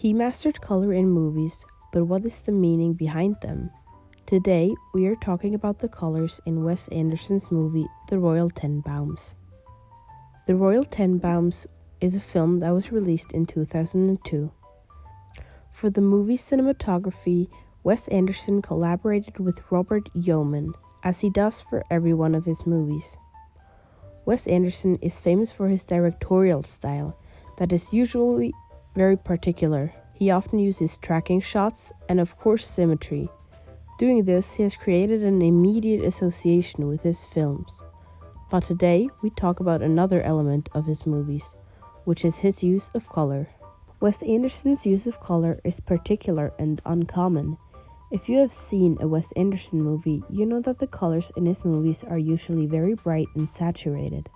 He mastered color in movies, but what is the meaning behind them? Today, we are talking about the colors in Wes Anderson's movie, The Royal Tenenbaums. The Royal Tenenbaums is a film that was released in 2002. For the movie's cinematography, Wes Anderson collaborated with Robert Yeoman, as he does for every one of his movies. Wes Anderson is famous for his directorial style that is usually very particular. He often uses tracking shots and of course symmetry. Doing this, he has created an immediate association with his films. But today, we talk about another element of his movies, which is his use of color. Wes Anderson's use of color is particular and uncommon. If you have seen a Wes Anderson movie, you know that the colors in his movies are usually very bright and saturated.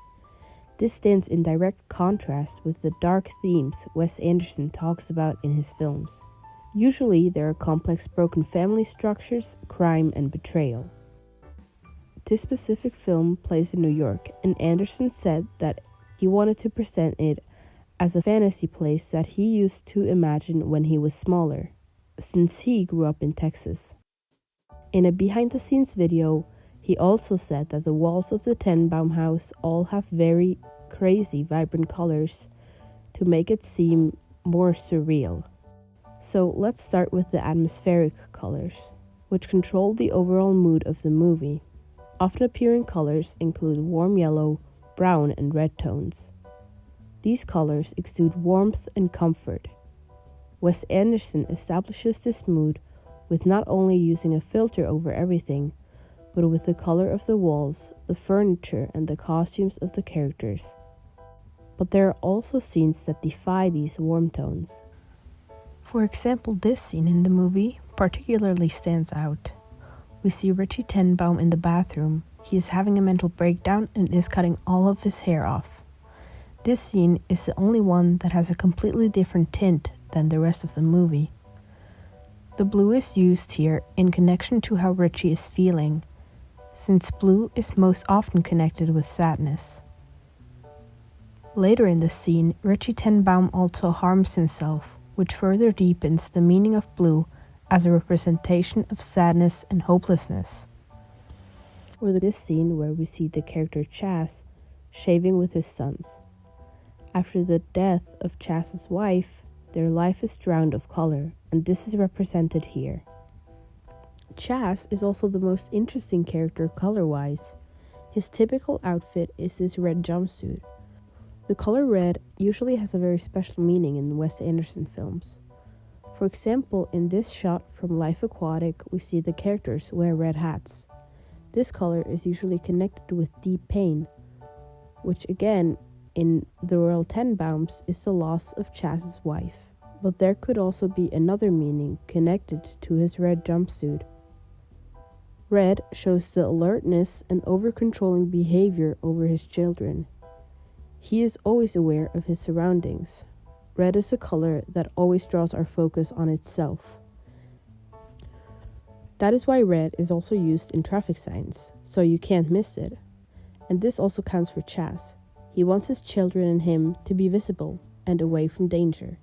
This stands in direct contrast with the dark themes Wes Anderson talks about in his films. Usually, there are complex broken family structures, crime, and betrayal. This specific film plays in New York, and Anderson said that he wanted to present it as a fantasy place that he used to imagine when he was smaller, since he grew up in Texas. In a behind-the-scenes video, he also said that the walls of the Tenenbaum house all have very crazy, vibrant colors to make it seem more surreal. So let's start with the atmospheric colors, which control the overall mood of the movie. Often appearing colors include warm yellow, brown, and red tones. These colors exude warmth and comfort. Wes Anderson establishes this mood with not only using a filter over everything, but with the color of the walls, the furniture, and the costumes of the characters. But there are also scenes that defy these warm tones. For example, this scene in the movie particularly stands out. We see Richie Tenenbaum in the bathroom. He is having a mental breakdown and is cutting all of his hair off. This scene is the only one that has a completely different tint than the rest of the movie. The blue is used here in connection to how Richie is feeling, since blue is most often connected with sadness. Later in the scene, Richie Tenenbaum also harms himself, which further deepens the meaning of blue as a representation of sadness and hopelessness. Or this scene where we see the character Chas shaving with his sons. After the death of Chas's wife, their life is drowned of color, and this is represented here. Chas is also the most interesting character color-wise. His typical outfit is his red jumpsuit. The color red usually has a very special meaning in Wes Anderson films. For example, in this shot from Life Aquatic, we see the characters wear red hats. This color is usually connected with deep pain, which again, in The Royal Tenenbaums, is the loss of Chas's wife. But there could also be another meaning connected to his red jumpsuit. Red shows the alertness and over-controlling behavior over his children. He is always aware of his surroundings. Red is a color that always draws our focus on itself. That is why red is also used in traffic signs, so you can't miss it. And this also counts for Chas. He wants his children and him to be visible and away from danger.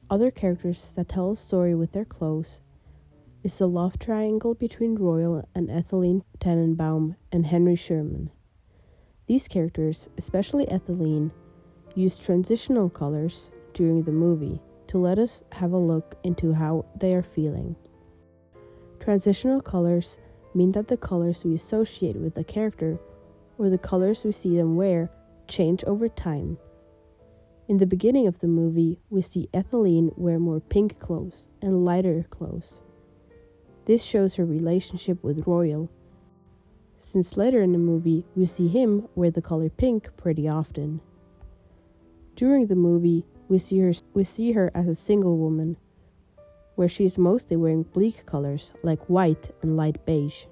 Other characters that tell a story with their clothes is the love triangle between Royal and Ethelene Tenenbaum and Henry Sherman. These characters, especially Ethelene, use transitional colors during the movie to let us have a look into how they are feeling. Transitional colors mean that the colors we associate with a character or the colors we see them wear change over time. In the beginning of the movie, we see Ethelene wear more pink clothes and lighter clothes. This shows her relationship with Royal, since later in the movie we see him wear the color pink pretty often. During the movie, we see her as a single woman, where she is mostly wearing bleak colors like white and light beige.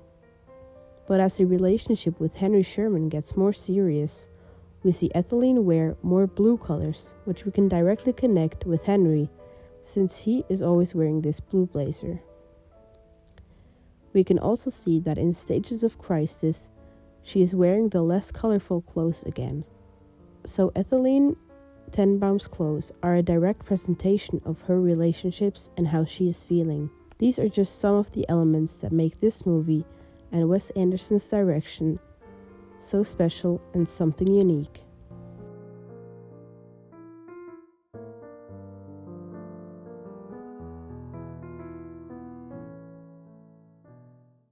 But as the relationship with Henry Sherman gets more serious, we see Ethelene wear more blue colors, which we can directly connect with Henry, since he is always wearing this blue blazer. We can also see that in stages of crisis, she is wearing the less colorful clothes again. So Ethelene Tenenbaum's clothes are a direct presentation of her relationships and how she is feeling. These are just some of the elements that make this movie and Wes Anderson's direction so special and something unique.